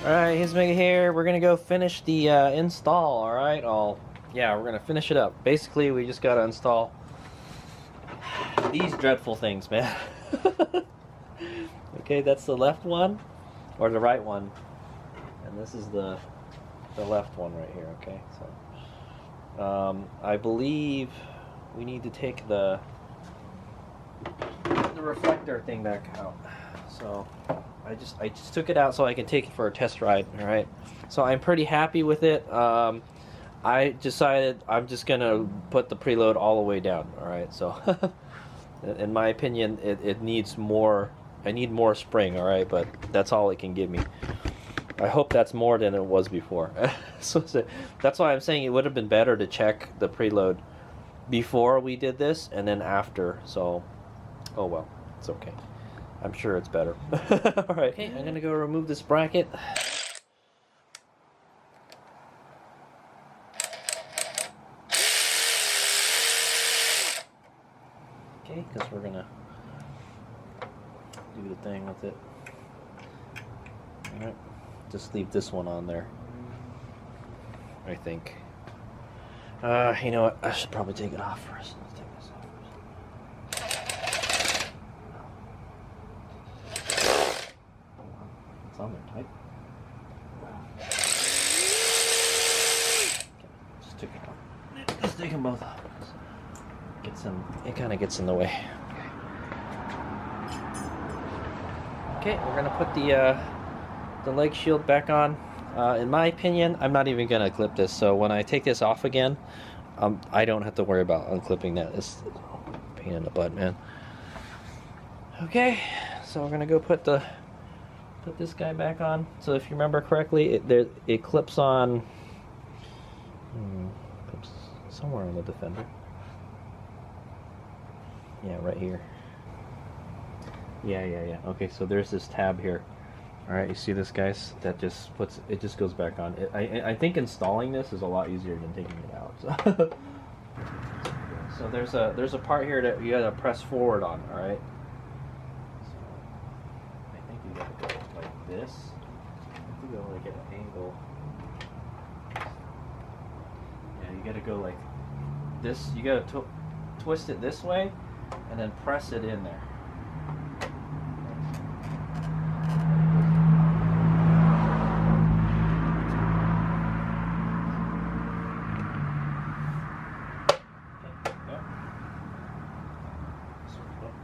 Alright, here's Mega here. We're gonna go finish the install, alright? Yeah, we're gonna finish it up. Basically, we just gotta install these dreadful things, man. Okay, that's the left one, or the right one. And this is the left one right here, okay? So, I believe we need to take the reflector thing back out. So, I just took it out so I can take it for a test ride, alright? So I'm pretty happy with it. I decided I'm just gonna put the preload all the way down, alright? So, in my opinion, it needs more, I need more spring, alright? But that's all it can give me. I hope that's more than it was before. So that's why I'm saying it would have been better to check the preload before we did this and then after. So, oh well, it's okay. I'm sure it's better. Alright, okay, I'm gonna go remove this bracket. Okay, because we're gonna do the thing with it. Alright, just leave this one on there, I think. You know what, I should probably take it off first. Let's take this off first. It's on there tight. Okay, just took it off. Let's take them both off. It kind of gets in the way. Okay, we're gonna put the leg shield back on. In my opinion, I'm not even gonna clip this. So when I take this off again, I don't have to worry about unclipping that. It's a pain in the butt, man. Okay, so we're gonna go put this guy back on. So if you remember correctly, it clips on clips somewhere on the Defender. Yeah, right here. Yeah. Okay, so there's this tab here. All right, you see this, guys? That just just goes back on. I think installing this is a lot easier than taking it out. So, so there's a part here that you gotta press forward on. All right. So I think you gotta go like this. You have to go like at an angle. Yeah, you gotta go like this. You gotta twist it this way, and then press it in there.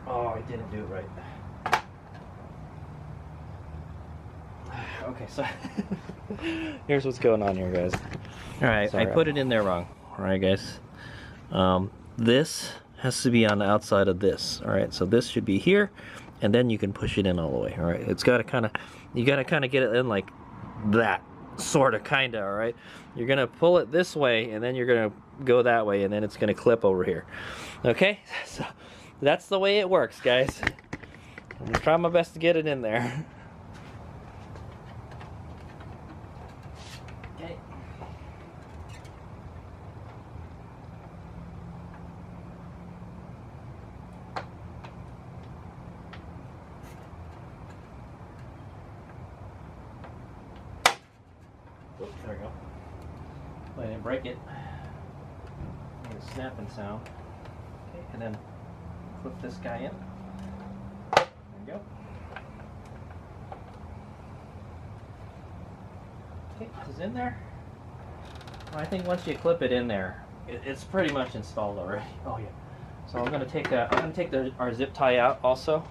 Oh, I didn't do it right. Okay, so here's what's going on here, guys. Alright, I put it in there wrong. Alright, guys. This has to be on the outside of this. Alright, so this should be here, and then you can push it in all the way. Alright, it's got to kind of, you got to kind of get it in like that. Sort of, kind of, alright? You're going to pull it this way, and then you're going to go that way, and then it's going to clip over here. Okay? So that's the way it works, guys. I'm going to try my best to get it in there. Okay. Oops, there we go. I didn't break it. Made a snapping sound. Okay, and then clip this guy in. There we go. Okay, it's in there. Well, I think once you clip it in there, it's pretty much installed already. Oh yeah. So I'm gonna take our zip tie out also.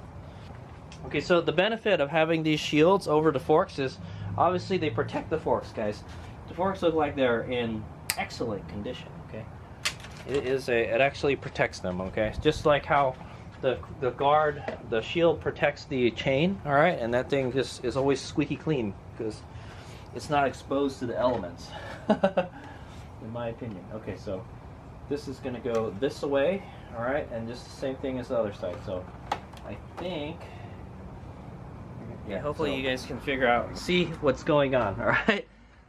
Okay, so the benefit of having these shields over the forks is obviously they protect the forks, guys. The forks look like they're in excellent condition. Okay. It actually protects them, okay? Just like how the shield protects the chain, all right? And that thing just is always squeaky clean because it's not exposed to the elements, in my opinion. Okay, so this is gonna go this way, all right? And just the same thing as the other side. So I think, yeah, hopefully you guys can figure out, see what's going on, all right?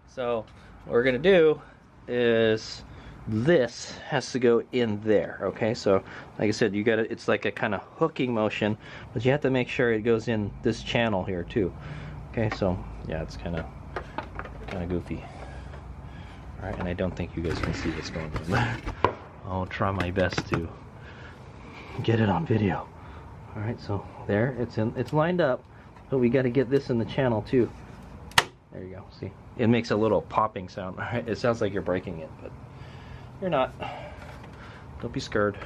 So what we're gonna do is this has to go in there, okay? So like I said, you gotta, it's like a kind of hooking motion, but you have to make sure it goes in this channel here too. Okay, so yeah, it's kind of kind of goofy. All right, and I don't think you guys can see what's going on. I'll try my best to get it on video. All right, so there, it's lined up, but we got to get this in the channel too. There you go. See, it makes a little popping sound. All right, it sounds like you're breaking it, but you're not. Don't be scared.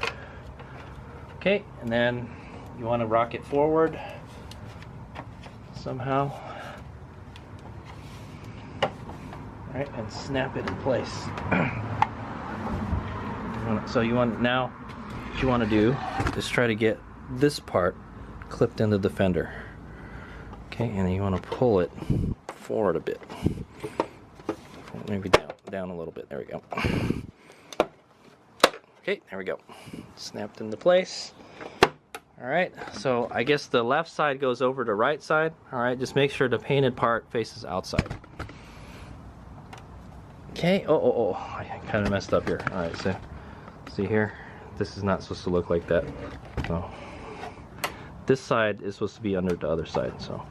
Okay, and then you want to rock it forward somehow. All right, and snap it in place. So you want, now what you want to do is try to get this part clipped into the fender. Okay, and then you want to pull it forward a bit. Maybe down a little bit. There we go. Okay, there we go. Snapped into place. All right, so I guess the left side goes over to right side. All right, just make sure the painted part faces outside. Okay, oh, I kind of messed up here. All right, so see here, this is not supposed to look like that. So this side is supposed to be under the other side. So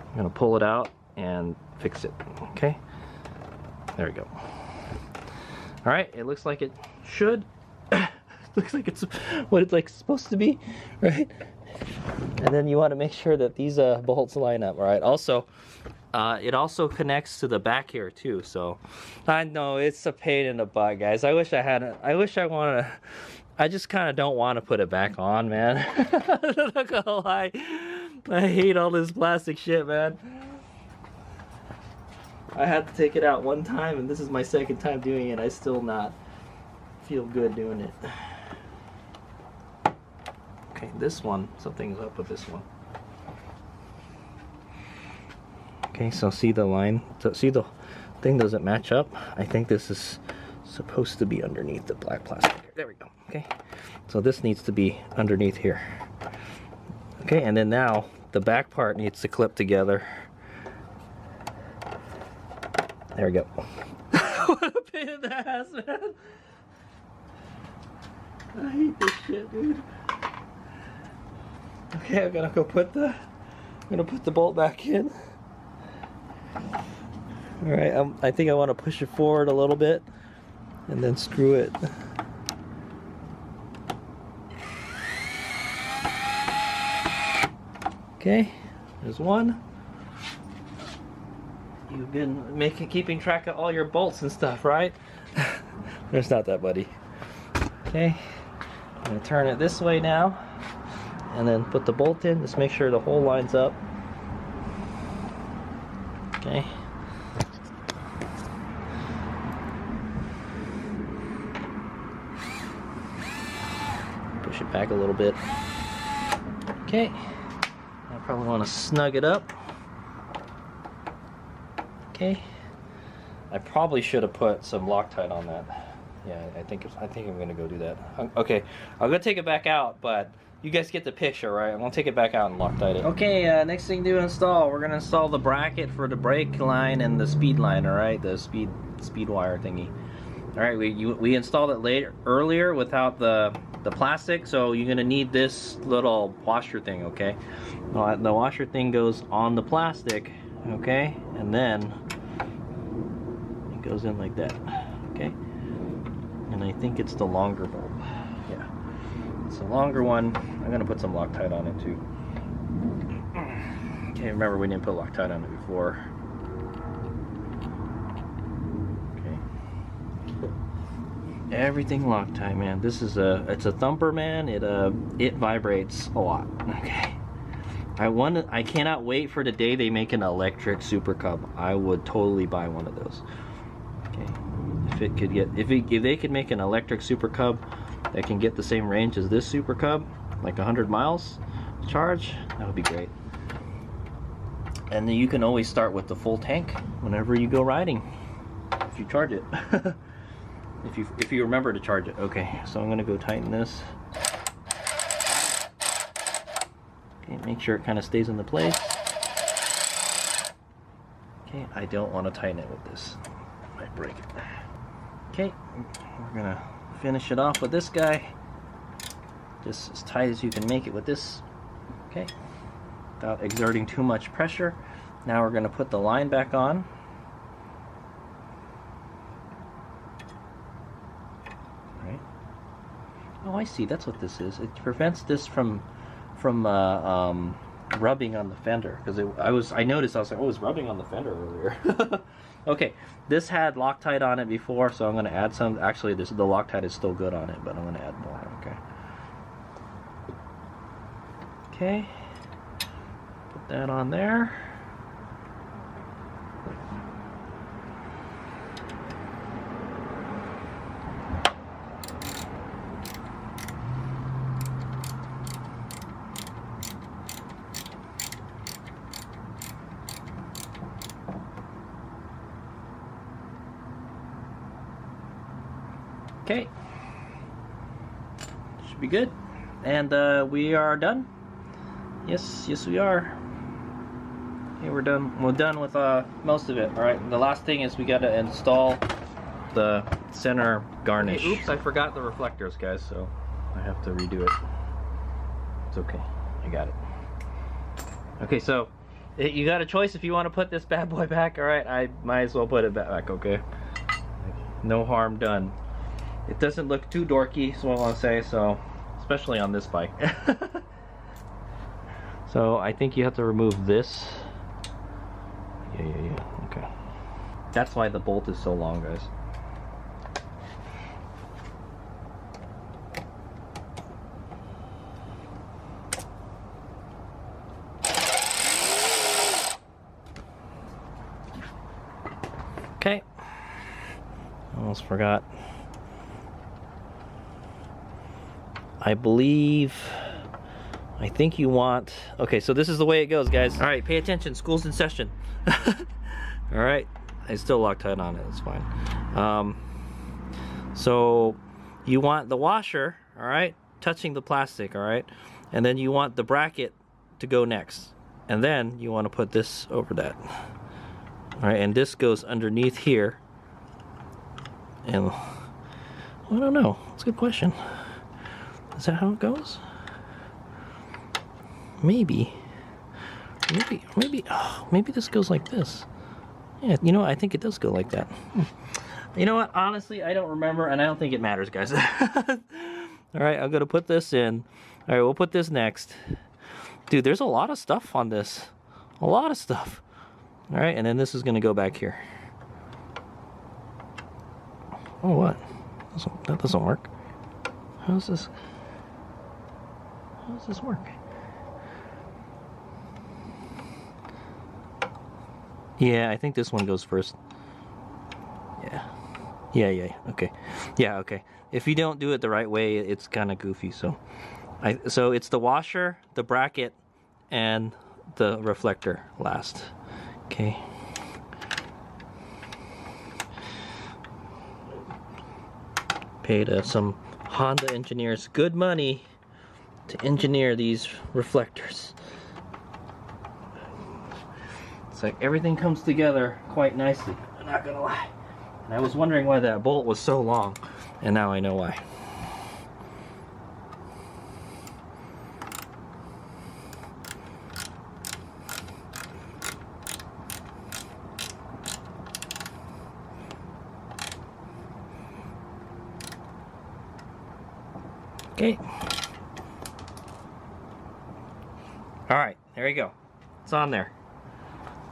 I'm gonna pull it out and fix it. Okay, there we go. All right, it looks like it should. Looks like it's what it's like supposed to be, right? And then you want to make sure that these bolts line up. All right. Also, it also connects to the back here too. So I know it's a pain in the butt, guys. I wish I had. I just kind of don't want to put it back on, man. I'm not gonna lie. I hate all this plastic shit, man. I had to take it out one time, and this is my second time doing it. I still not feel good doing it. Okay, this one, something's up with this one. Okay, so see the line, see the thing doesn't match up. I think this is supposed to be underneath the black plastic. There we go. Okay, so this needs to be underneath here. Okay, and then now the back part needs to clip together. There we go. What a pain in the ass, man. I hate this shit, dude. Okay, I'm gonna put the bolt back in. All right, I think I want to push it forward a little bit and then screw it. Okay, there's one. You've been keeping track of all your bolts and stuff, right? There's not that, buddy. Okay, I'm gonna turn it this way now, and then put the bolt in. Just make sure the hole lines up. Okay. Push it back a little bit. Okay. I probably want to snug it up. Okay. I probably should have put some Loctite on that. Yeah, I think I'm gonna go do that. Okay, I'm gonna take it back out, but you guys get the picture, right? I'm gonna take it back out and Loctite it. Okay, next thing to install, we're gonna install the bracket for the brake line and the speed line. All right, the speed wire thingy. All right, we installed it earlier without the plastic, so you're gonna need this little washer thing. Okay, the washer thing goes on the plastic. Okay, and then it goes in like that. Okay. And I think it's the longer bulb. Yeah, it's a longer one. I'm gonna put some Loctite on it too. Okay, remember we didn't put Loctite on it before. Okay, everything Loctite, man. This is it's a thumper, man. It vibrates a lot. Okay, I cannot wait for the day they make an electric Super Cub. I would totally buy one of those. Okay. If they could make an electric Super Cub that can get the same range as this Super Cub, like 100 miles charge, that would be great. And then you can always start with the full tank whenever you go riding, if you charge it. if you remember to charge it. Okay, so I'm gonna go tighten this. Okay, make sure it kind of stays into place. Okay, I don't want to tighten it with this. I might break it. Okay, we're gonna finish it off with this guy, just as tight as you can make it with this. Okay, without exerting too much pressure. Now we're gonna put the line back on. I see. That's what this is. It prevents this from rubbing on the fender, because I noticed, I was like, oh, it's rubbing on the fender earlier. Okay, this had Loctite on it before, so I'm going to add some. Actually, the Loctite is still good on it, but I'm going to add more. Okay, put that on there. Okay, should be good, and we are done. Yes, we are. Okay, we're done. We're done with most of it. All right, the last thing is we got to install the center garnish. Okay, oops, I forgot the reflectors, guys, so I have to redo it. It's okay, I got it. Okay, so you got a choice if you want to put this bad boy back. All right, I might as well put it back. Okay, no harm done. It doesn't look too dorky, is what I want to say, so especially on this bike. So I think you have to remove this. Yeah. Okay. That's why the bolt is so long, guys. Okay. Almost forgot. I think you want, okay, so this is the way it goes, guys. All right, pay attention, school's in session. All right, I still Loctite on it, it's fine. So you want the washer, all right, touching the plastic, all right, and then you want the bracket to go next, and then you want to put this over that. All right, and this goes underneath here, and I don't know, it's a good question. Is that how it goes? Maybe this goes like this. Yeah, you know, I think it does go like that. You know what? Honestly, I don't remember, and I don't think it matters, guys. All right, I'm gonna put this in. All right, we'll put this next. Dude, there's a lot of stuff on this. A lot of stuff. All right, and then this is gonna go back here. Oh, what? That doesn't work. How does this work? Yeah, I think this one goes first. Yeah, okay. Yeah, okay. If you don't do it the right way, it's kind of goofy, so it's the washer, the bracket, and the reflector last. Okay. Paid some Honda engineers good money to engineer these reflectors. It's like everything comes together quite nicely, I'm not gonna lie. And I was wondering why that bolt was so long, and now I know why. Okay. Alright, there you go. It's on there.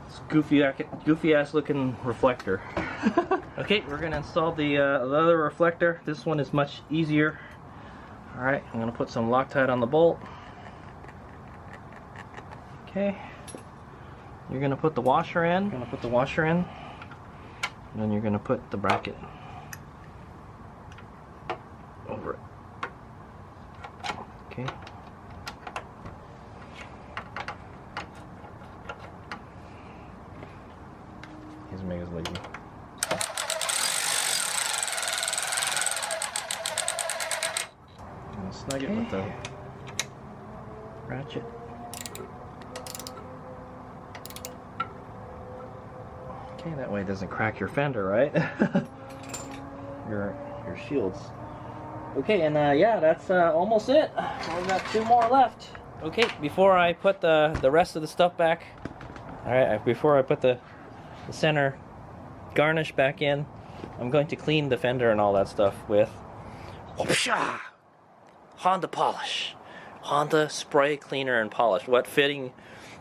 It's goofy ass looking reflector. Okay, we're gonna install the other reflector. This one is much easier. Alright, I'm gonna put some Loctite on the bolt. Okay. You're gonna put the washer in. And then you're gonna put the bracket over it. Okay. He's Mega's lazy. Snug it with the ratchet. Okay, that way it doesn't crack your fender, right? your shields. Okay, and yeah, that's almost it. We've got 2 more left. Okay, before I put the rest of the stuff back, all right, before I put the center garnish back in, I'm going to clean the fender and all that stuff with Honda polish. Honda spray cleaner and polish. What fitting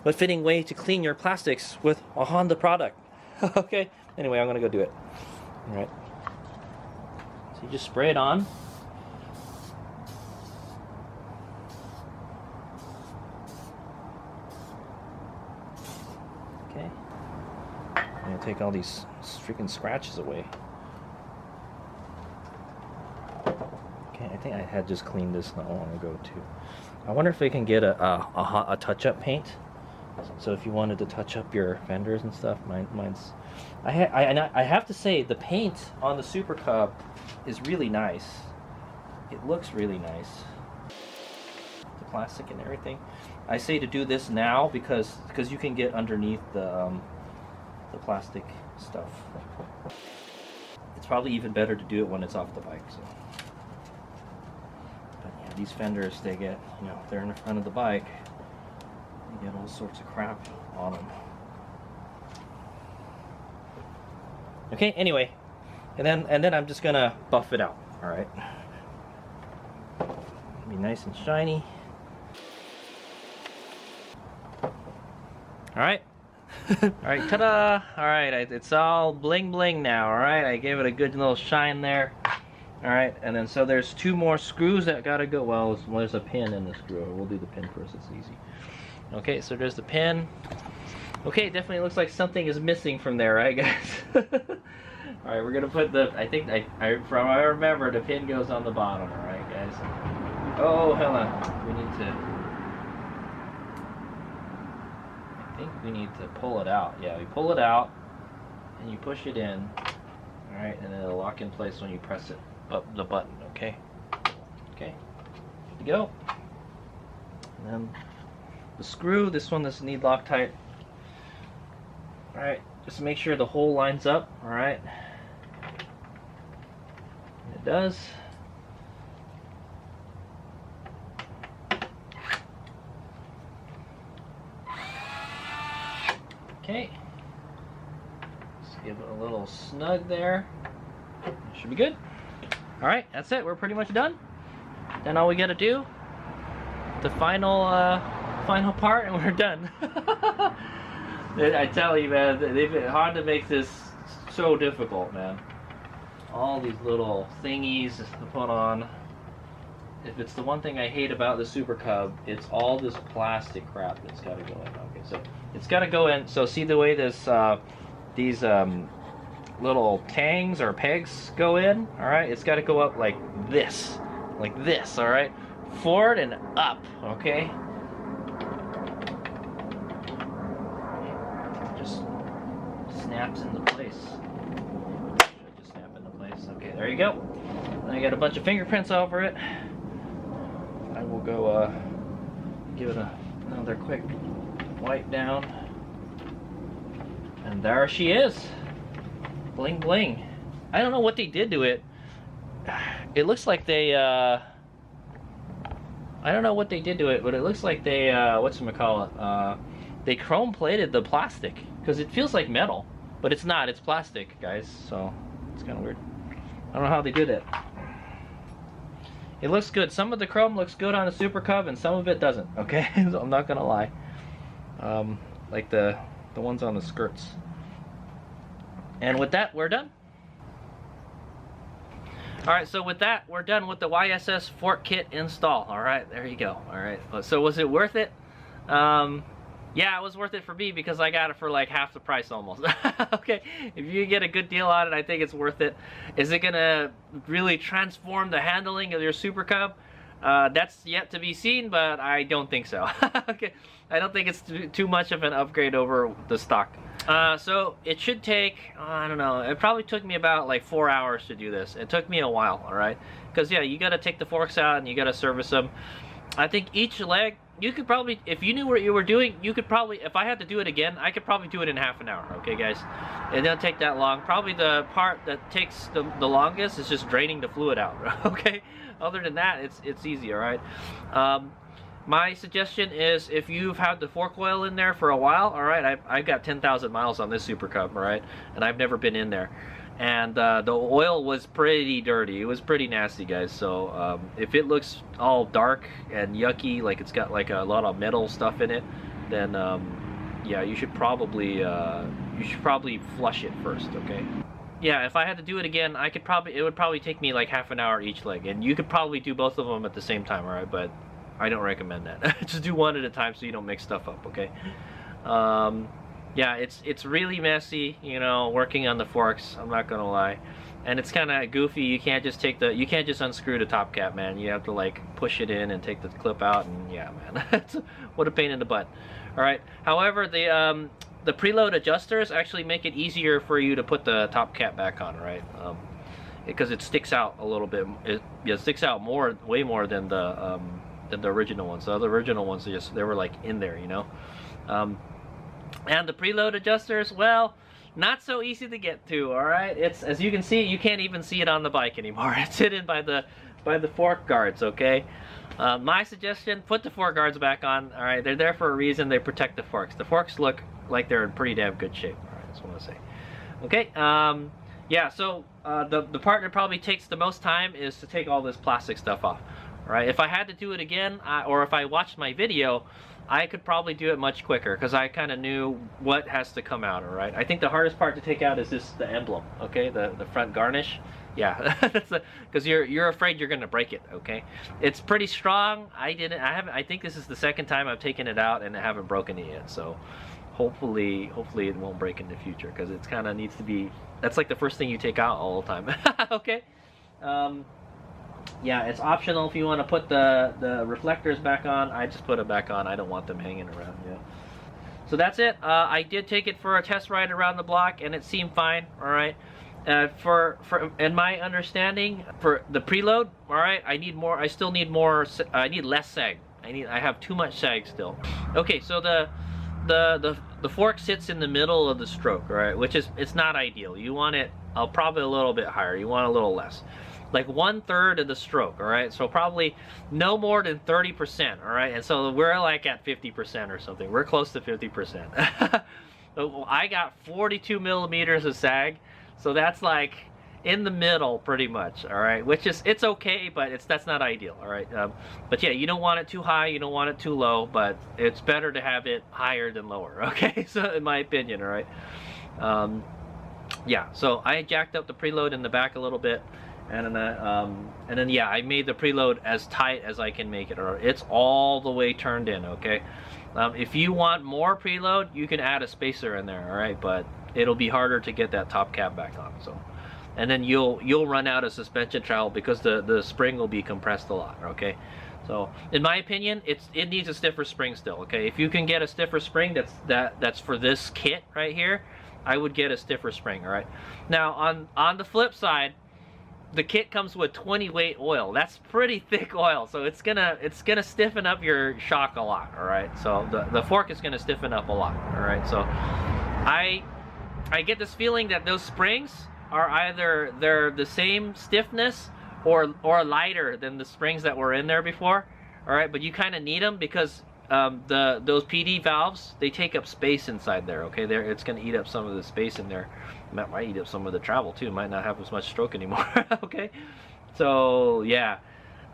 way to clean your plastics with a Honda product. Okay, anyway, I'm gonna go do it. All right, so you just spray it on. Okay, and take all these freaking scratches away. Okay, I think I had just cleaned this not long ago too. I wonder if they can get a touch-up paint. So if you wanted to touch up your fenders and stuff, mine's. I have to say the paint on the Super Cub is really nice. It looks really nice. The plastic and everything. I say to do this now because you can get underneath the plastic stuff. It's probably even better to do it when it's off the bike. So. But yeah, these fenders, they get, you know, if they're in the front of the bike, you get all sorts of crap on them. Okay, anyway, and then I'm just gonna buff it out. All right, be nice and shiny. All right, all right, ta-da! All right, it's all bling bling now. All right, I gave it a good little shine there. All right, and then so there's 2 more screws that gotta go. Well, there's a pin in the screw. We'll do the pin first. It's easy. Okay, so there's the pin. Okay, it definitely looks like something is missing from there, right, guys? All right, we're gonna put the. I think from what I remember, the pin goes on the bottom. All right, guys. Oh, hold on. We need to. I think we need to pull it out. Yeah, we pull it out, and you push it in. All right, and it'll lock in place when you press it up the button. Okay. Okay. Good to go. And then. The screw, this one doesn't need Loctite. Alright, just make sure the hole lines up, alright. It does. Okay. Just give it a little snug there. Should be good. Alright, that's it. We're pretty much done. Then all we gotta do, the final part, and we're done. I tell you, man, Honda makes this so difficult, man. All these little thingies to put on. If it's the one thing I hate about the Super Cub, it's all this plastic crap that's got to go in. Okay, so it's got to go in. So see the way these little tangs or pegs go in? All right, it's got to go up like this. All right, forward and up. Okay. Snaps into place. Should just snap into place. Okay, there you go. Then I got a bunch of fingerprints over it. I will go give it another quick wipe down. And there she is. Bling bling. I don't know what they did to it. It looks like they I don't know what they did to it, but it looks like they whatchamacallit, they chrome plated the plastic because it feels like metal. But it's not, it's plastic, guys, so it's kind of weird. I don't know how they did it. It looks good. Some of the chrome looks good on a Super Cub, and some of it doesn't, okay? So I'm not gonna lie. Like the ones on the skirts. And with that, we're done. Alright, so with that, we're done with the YSS fork kit install. Alright, there you go. Alright, so was it worth it? Yeah, it was worth it for me because I got it for like half the price almost. Okay, if you get a good deal on it, I think it's worth it. Is it gonna really transform the handling of your Super Cub? That's yet to be seen, but I don't think so. Okay, I don't think it's too much of an upgrade over the stock. So it should take, I don't know, it probably took me about like 4 hours to do this. It took me a while, all right? Because yeah, you gotta take the forks out and you gotta service them. I think each leg, you could probably, if you knew what you were doing, you could probably, if I had to do it again, I could probably do it in half an hour, okay guys? It doesn't take that long. Probably the part that takes the longest is just draining the fluid out, okay? Other than that, it's easy, all right? My suggestion is if you've had the fork oil in there for a while, all right, I've got 10,000 miles on this Super Cub, all right? And I've never been in there. and the oil was pretty dirty. It was pretty nasty, guys. So if it looks all dark and yucky, like it's got like a lot of metal stuff in it, then yeah, you should probably flush it first, okay? Yeah, if I had to do it again, it would probably take me like half an hour each leg, and you could probably do both of them at the same time, all right? But I don't recommend that. Just do one at a time so you don't mix stuff up, okay? Yeah, it's really messy, you know, working on the forks. I'm not gonna lie, and it's kind of goofy. You can't just unscrew the top cap, man. You have to like push it in and take the clip out, and yeah, man, what a pain in the butt. All right. However, the preload adjusters actually make it easier for you to put the top cap back on, right? Because it sticks out a little bit. It sticks out way more than the original ones. The other original ones, they were like in there, you know. And the preload adjusters, well, not so easy to get to, all right? It's, as you can see, you can't even see it on the bike anymore. It's hidden by the fork guards, okay? My suggestion, put the fork guards back on, all right? They're there for a reason. They protect the forks. The forks look like they're in pretty damn good shape, all right? That's what I want to say. Okay, yeah, so the part that probably takes the most time is to take all this plastic stuff off, all right? If I had to do it again, or if I watched my video, I could probably do it much quicker because I kind of knew what has to come out, all right? I think the hardest part to take out is the emblem, okay? The front garnish. Yeah, because you're afraid you're gonna break it, okay? It's pretty strong. I think this is the second time I've taken it out and I haven't broken it yet. So hopefully it won't break in the future because it's kind of needs to be. That's like the first thing you take out all the time. Okay. Yeah, it's optional if you want to put the reflectors back on. I just put it back on. I don't want them hanging around. Yeah. So that's it. I did take it for a test ride around the block, and it seemed fine. All right. In my understanding, for the preload, all right, I need more. I still need more. I need less sag. I have too much sag still. Okay, so the fork sits in the middle of the stroke, all right, which is, it's not ideal. You want it probably a little bit higher. You want a little less. Like 1/3 of the stroke, all right? So probably no more than 30%, all right? And so we're like at 50% or something. We're close to 50%. I got 42 millimeters of sag, so that's like in the middle pretty much, all right? Which is, it's okay, but that's not ideal, all right? But yeah, you don't want it too high, you don't want it too low, but it's better to have it higher than lower, okay? So in my opinion, all right? Yeah, so I jacked up the preload in the back a little bit. And then yeah, I made the preload as tight as I can make it. Or it's all the way turned in, okay? If you want more preload, you can add a spacer in there, all right? But it'll be harder to get that top cap back on. So, and then you'll run out of suspension travel because the spring will be compressed a lot, okay? So in my opinion, it needs a stiffer spring still, okay? If you can get a stiffer spring that's for this kit right here, I would get a stiffer spring, all right? Now on the flip side, the kit comes with 20 weight oil. That's pretty thick oil, so it's gonna stiffen up your shock a lot, all right? So the fork is gonna stiffen up a lot, all right? So I get this feeling that those springs are either they're the same stiffness or lighter than the springs that were in there before, all right? But you kind of need them because those PD valves, they take up space inside there, okay? It's gonna eat up some of the space in there. Might eat up some of the travel too. Might not have as much stroke anymore. Okay, so yeah,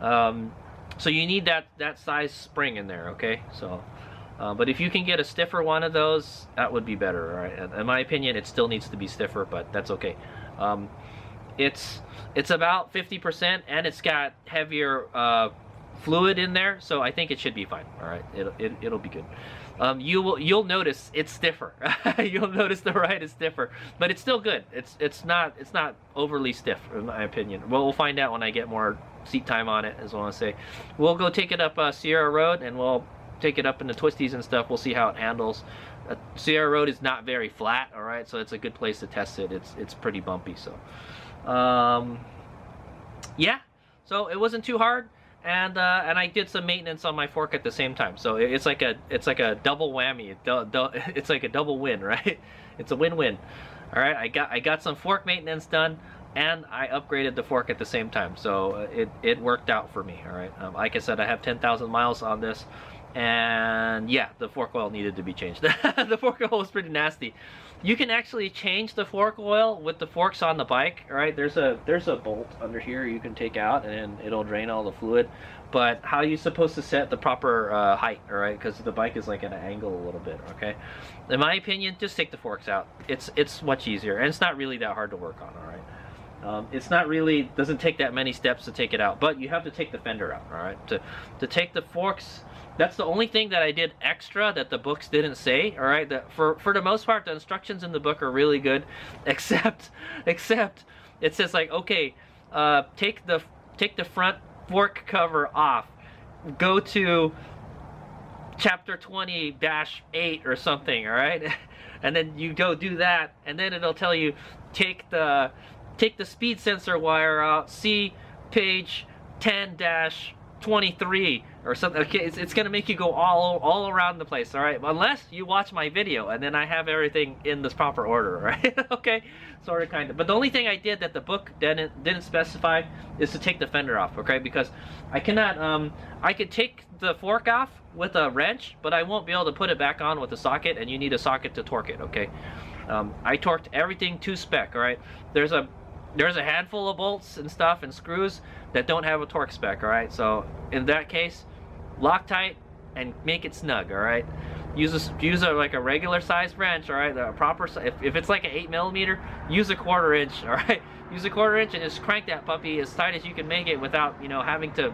so you need that size spring in there. Okay, so but if you can get a stiffer one of those, that would be better. All right, in my opinion, it still needs to be stiffer, but that's okay. It's about 50%, and it's got heavier fluid in there, so I think it should be fine. All right, it'll be good. You'll notice it's stiffer. You'll notice the ride is stiffer, but it's still good. It's not overly stiff in my opinion. Well, we'll find out when I get more seat time on it, as I want to say. We'll go take it up Sierra Road, and we'll take it up in the twisties and stuff. We'll see how it handles. Sierra Road is not very flat, all right, so it's a good place to test it. It's pretty bumpy, so yeah. So it wasn't too hard. And I did some maintenance on my fork at the same time, so it's like a double whammy. It's like a double win, right? It's a win-win. All right, I got some fork maintenance done, and I upgraded the fork at the same time, so it worked out for me. All right, like I said, I have 10,000 miles on this. And yeah, the fork oil needed to be changed. The fork oil was pretty nasty. You can actually change the fork oil with the forks on the bike. All right, there's a bolt under here you can take out, and it'll drain all the fluid. But how are you supposed to set the proper height? All right, because the bike is like at an angle a little bit. Okay, in my opinion, just take the forks out. It's much easier, and it's not really that hard to work on. All right. It's not really, doesn't take that many steps to take it out, but you have to take the fender out. All right, to take the forks. That's the only thing that I did extra that the books didn't say. All right, for the most part, the instructions in the book are really good, except it says like, okay, take the front fork cover off. Go to chapter 20-8 or something. All right, and then you go do that, and then it'll tell you take the speed sensor wire out. See page 10-23 or something. Okay, it's gonna make you go all around the place. All right, unless you watch my video, and then I have everything in this proper order. Right? Okay, sort of, kind of. But the only thing I did that the book didn't specify is to take the fender off. Okay, because I cannot. I could take the fork off with a wrench, but I won't be able to put it back on with a socket, and you need a socket to torque it. Okay, I torqued everything to spec. All right, there's a handful of bolts and stuff and screws that don't have a torque spec. All right, so in that case, Loctite and make it snug. All right, use like a regular size wrench. All right, the proper if it's like an 8mm, use a 1/4 inch. All right, use a 1/4 inch and just crank that puppy as tight as you can make it without having to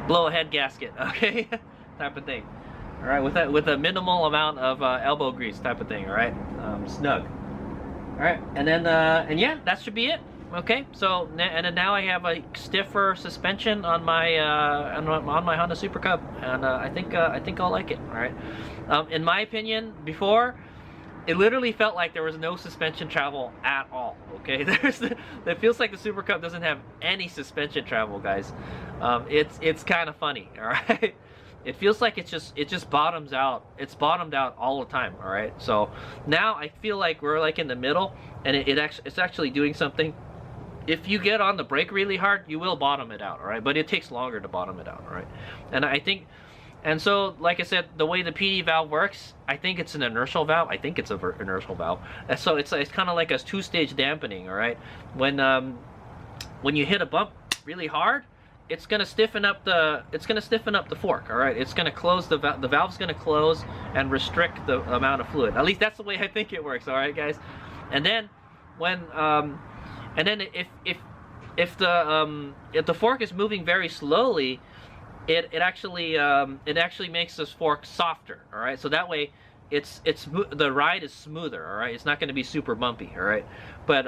blow a head gasket. Okay, type of thing. All right, with a minimal amount of elbow grease type of thing. All right, snug. All right, and then and yeah, that should be it. Okay, so and then now I have a stiffer suspension on my Honda Super Cub, and I think I'll like it. All right, in my opinion, before it literally felt like there was no suspension travel at all. Okay, it feels like the Super Cub doesn't have any suspension travel, guys. It's kind of funny. All right. It feels like it just bottoms out. It's bottomed out all the time. All right. So now I feel like we're like in the middle, and it's actually doing something. If you get on the brake really hard, you will bottom it out. All right. But it takes longer to bottom it out. All right. And I think, and so like I said, the way the PD valve works, I think it's an inertial valve. I think it's an inertial valve. And so it's kind of like a 2-stage dampening. All right. When you hit a bump really hard, it's gonna stiffen up the fork. All right, it's gonna close the valve's gonna close and restrict the amount of fluid. At least that's the way I think it works. All right, guys. And then if the fork is moving very slowly, it actually makes this fork softer. All right, so that way the ride is smoother. All right, it's not going to be super bumpy. All right, but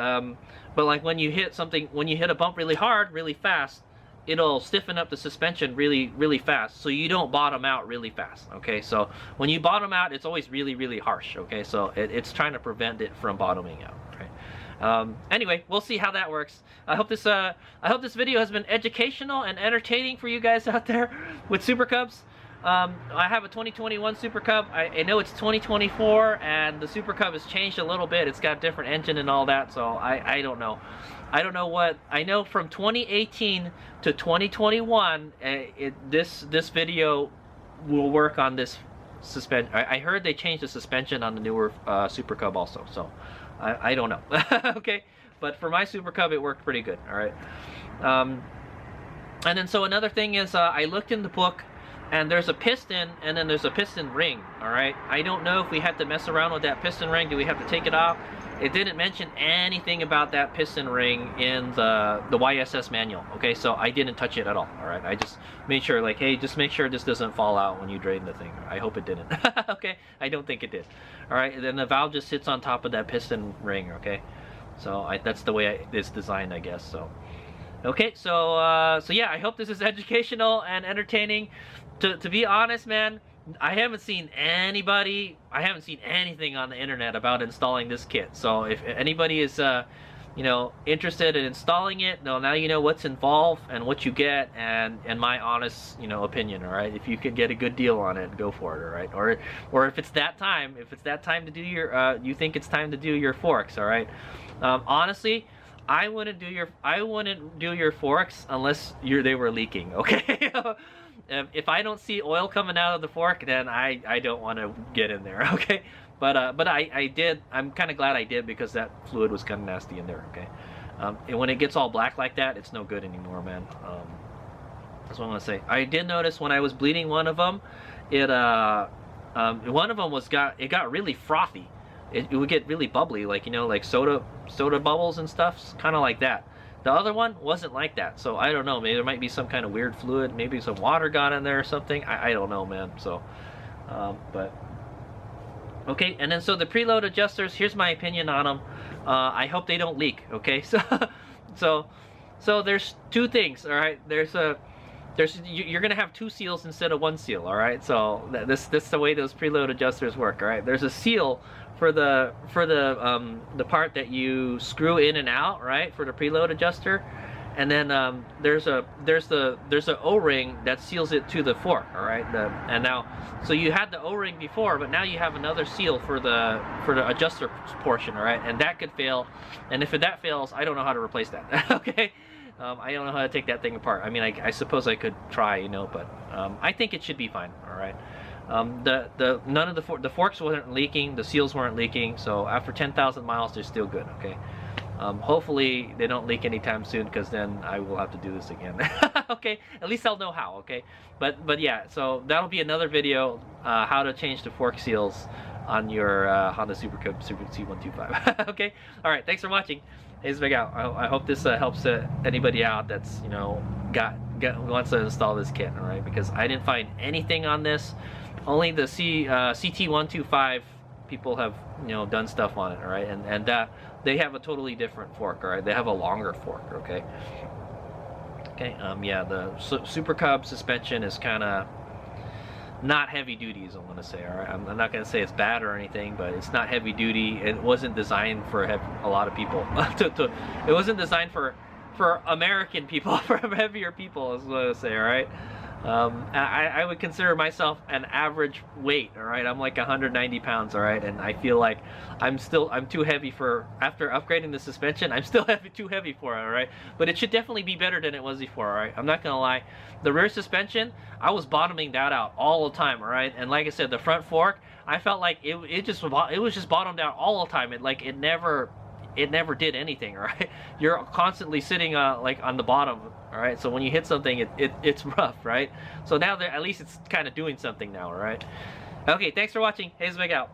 like when you hit a bump really hard, really fast, it'll stiffen up the suspension really fast, so you don't bottom out really fast. Okay, so when you bottom out, it's always really harsh. Okay, so it's trying to prevent it from bottoming out. Right. Anyway, we'll see how that works. I hope this video has been educational and entertaining for you guys out there with Super Cubs. I have a 2021 Super Cub. I know it's 2024, and the Super Cub has changed a little bit. It's got a different engine and all that, so I don't know. I don't know what. I know from 2018 to 2021, this video will work on this suspension. I heard they changed the suspension on the newer Super Cub also, so I don't know. Okay, but for my Super Cub, it worked pretty good. All right. And then so another thing is I looked in the book, and there's a piston, and then there's a piston ring. All right. I don't know if we have to mess around with that piston ring. Do we have to take it off? It didn't mention anything about that piston ring in the YSS manual. Okay, so I didn't touch it at all. All right, I just made sure, like, hey, just make sure this doesn't fall out when you drain the thing. I hope it didn't. Okay, I don't think it did. All right, and then the valve just sits on top of that piston ring. Okay, so that's the way it's designed, I guess. So, okay, so yeah, I hope this is educational and entertaining. To be honest, man, I haven't seen anything on the internet about installing this kit. So if anybody is interested in installing it, now you know what's involved and what you get, and my honest opinion. All right, if you could get a good deal on it, go for it. All right, or if it's that time to do your you think it's time to do your forks. All right, honestly, I wouldn't do your forks unless they were leaking. Okay. If I don't see oil coming out of the fork, then I don't want to get in there, okay? But I did. I'm kind of glad I did, because that fluid was kind of nasty in there, okay? And when it gets all black like that, it's no good anymore, man. That's what I'm gonna say. I did notice when I was bleeding one of them, one of them got really frothy. It would get really bubbly, like, you know, like soda bubbles and stuff, kind of like that. The other one wasn't like that, so I don't know. Maybe there might be some kind of weird fluid. Maybe some water got in there or something. I don't know, man. So, but okay. And then so the preload adjusters. Here's my opinion on them. I hope they don't leak. Okay, so there's two things. All right, you're gonna have two seals instead of one seal. All right, so this is the way those preload adjusters work. All right, there's a seal for the part that you screw in and out, right, for the preload adjuster, and then there's a O-ring that seals it to the fork. All right, and now, so you had the O-ring before, but now you have another seal for the adjuster portion. All right, and that could fail, and if that fails, I don't know how to replace that. Okay. I don't know how to take that thing apart. I mean, I suppose I could try, you know, but I think it should be fine. All right. None of the forks weren't leaking, the seals weren't leaking, so after 10,000 miles, they're still good. Okay. Hopefully they don't leak anytime soon, because then I will have to do this again. Okay. At least I'll know how. Okay. But yeah, so that'll be another video, how to change the fork seals on your Honda Super Cub C125. Okay. All right. Thanks for watching. Hey, it's Big Out. I hope this helps anybody out that's, you know, wants to install this kit. All right, because I didn't find anything on this. Only the CT125 people have, you know, done stuff on it. All right, and that they have a totally different fork. All right, they have a longer fork. Okay. Okay. Yeah, the Super Cub suspension is kind of not heavy duty, is what I'm gonna say. All right, I'm not gonna say it's bad or anything, but it's not heavy duty. It wasn't designed for a lot of people. It wasn't designed for American people, for heavier people, is what I would say. All right. I would consider myself an average weight. All right, I'm like 190 pounds. All right, and I feel like I'm too heavy for, after upgrading the suspension, I'm still too heavy for it. All right, but it should definitely be better than it was before. All right, I'm not gonna lie. The rear suspension, I was bottoming that out all the time. All right, and like I said, the front fork, I felt like it was just bottomed out all the time. It never did anything. All right, you're constantly sitting like on the bottom. All right, so when you hit something, it's rough, right? So now at least it's kind of doing something now. All right. Okay, thanks for watching. Hey, it's Big Out.